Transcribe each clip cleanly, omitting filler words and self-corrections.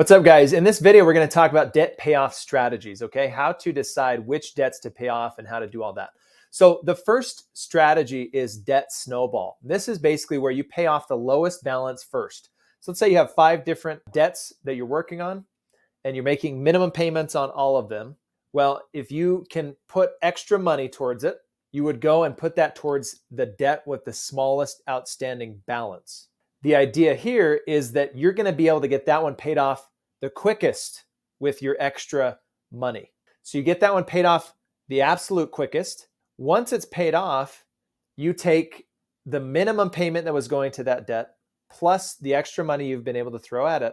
What's up, guys? In this video, we're going to talk about debt payoff strategies, okay? How to decide which debts to pay off and how to do all that. So the first strategy is Debt Snowball. This is basically where you pay off the lowest balance first. So let's say you have 5 different debts that you're working on and you're making minimum payments on all of them. Well, if you can put extra money towards it, you would go and put that towards the debt with the smallest outstanding balance. The idea here is that you're going to be able to get that one paid off the quickest with your extra money. So you get that one paid off the absolute quickest. Once it's paid off, you take the minimum payment that was going to that debt plus the extra money you've been able to throw at it.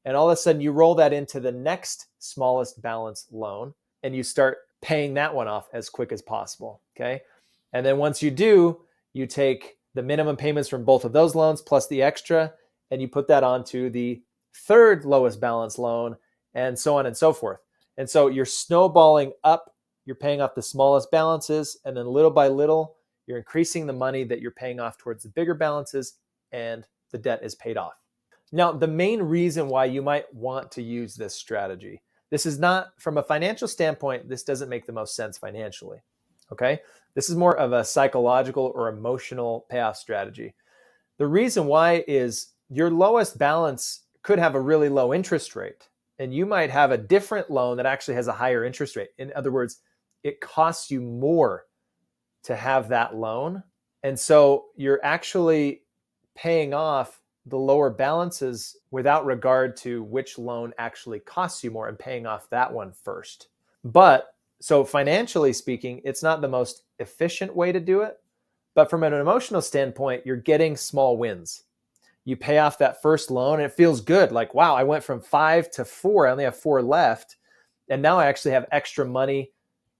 And all of a sudden you roll that into the next smallest balance loan and you start paying that one off as quick as possible. Okay. And then once you do, you take the minimum payments from both of those loans plus the extra, and you put that onto the third lowest balance loan, and so on and so forth. And so you're snowballing up, you're paying off the smallest balances, and then little by little, you're increasing the money that you're paying off towards the bigger balances, and the debt is paid off. Now, the main reason why you might want to use this strategy, this is not, from a financial standpoint, this doesn't make the most sense financially, okay? This is more of a psychological or emotional payoff strategy. The reason why is your lowest balance could have a really low interest rate, and you might have a different loan that actually has a higher interest rate. In other words, it costs you more to have that loan. And so you're actually paying off the lower balances without regard to which loan actually costs you more and paying off that one first. But so financially speaking, it's not the most efficient way to do it, but from an emotional standpoint, you're getting small wins. You pay off that first loan and it feels good. Like, wow, I went from 5 to 4. I only have 4 left. And now I actually have extra money,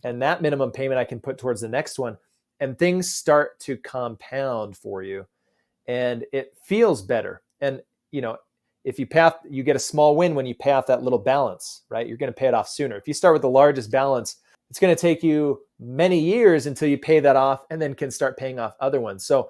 and that minimum payment I can put towards the next one. And things start to compound for you and it feels better. And, you know, if you pay off, you get a small win when you pay off that little balance, right? You're going to pay it off sooner. If you start with the largest balance, it's going to take you many years until you pay that off and then can start paying off other ones. So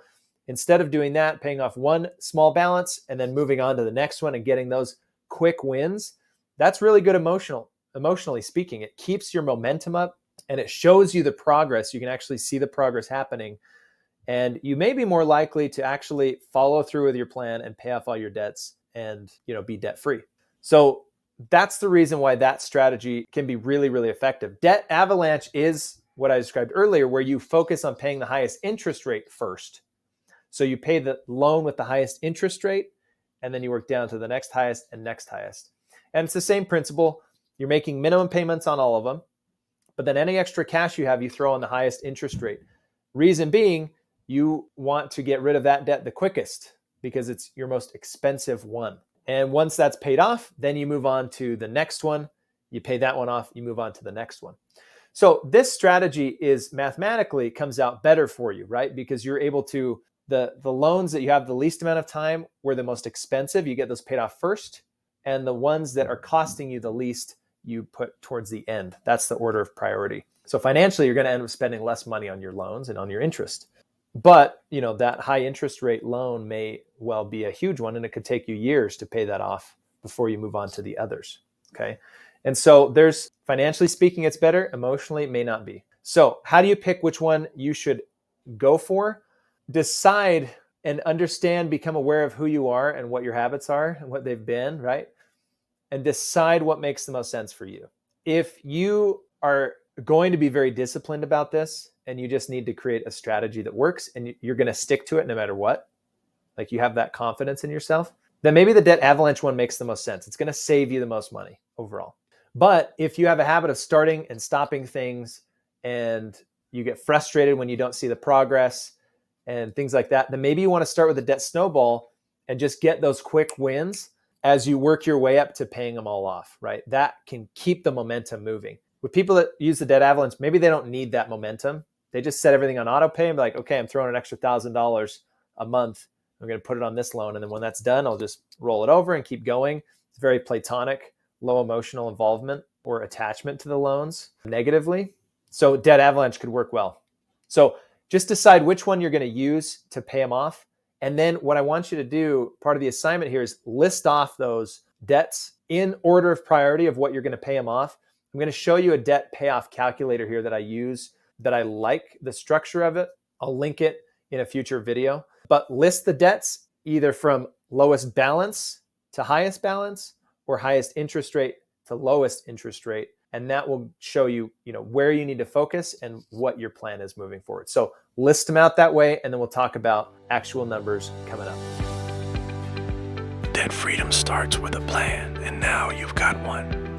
instead of doing that, paying off one small balance and then moving on to the next one and getting those quick wins, that's really good emotionally speaking. It keeps your momentum up and it shows you the progress. You can actually see the progress happening. And you may be more likely to actually follow through with your plan and pay off all your debts and, you know, be debt free. So that's the reason why that strategy can be really, really effective. Debt Avalanche is what I described earlier, where you focus on paying the highest interest rate first. So you pay the loan with the highest interest rate, and then you work down to the next highest and next highest. And it's the same principle. You're making minimum payments on all of them, but then any extra cash you have, you throw on the highest interest rate. Reason being, you want to get rid of that debt the quickest because it's your most expensive one. And once that's paid off, then you move on to the next one. You pay that one off, you move on to the next one. So this strategy is mathematically comes out better for you, right? Because you're able to, the loans that you have the least amount of time were the most expensive, you get those paid off first. And the ones that are costing you the least, you put towards the end. That's the order of priority. So financially, you're going to end up spending less money on your loans and on your interest. But, you know, that high interest rate loan may well be a huge one, and it could take you years to pay that off before you move on to the others. Okay. And so there's, financially speaking, it's better. Emotionally, it may not be. So how do you pick which one you should go for? Decide and understand, become aware of who you are and what your habits are and what they've been, right? And decide what makes the most sense for you. If you are going to be very disciplined about this, and you just need to create a strategy that works and you're going to stick to it no matter what, like you have that confidence in yourself, then maybe the Debt Avalanche one makes the most sense. It's going to save you the most money overall. But if you have a habit of starting and stopping things and you get frustrated when you don't see the progress and things like that, then maybe you want to start with the Debt Snowball and just get those quick wins as you work your way up to paying them all off, right? That can keep the momentum moving. With people that use the Debt Avalanche, maybe they don't need that momentum. They just set everything on auto pay and be like, okay, I'm throwing an extra $1,000 a month. I'm going to put it on this loan. And then when that's done, I'll just roll it over and keep going. It's very platonic, low emotional involvement or attachment to the loans negatively. So Debt Avalanche could work well. So just decide which one you're going to use to pay them off. And then what I want you to do, part of the assignment here is list off those debts in order of priority of what you're going to pay them off, I'm going to show you a debt payoff calculator here that I use, that I like the structure of it. I'll link it in a future video. But list the debts either from lowest balance to highest balance, or highest interest rate to lowest interest rate. And that will show you, where you need to focus and what your plan is moving forward. So list them out that way, and then we'll talk about actual numbers coming up. Debt freedom starts with a plan, and now you've got one.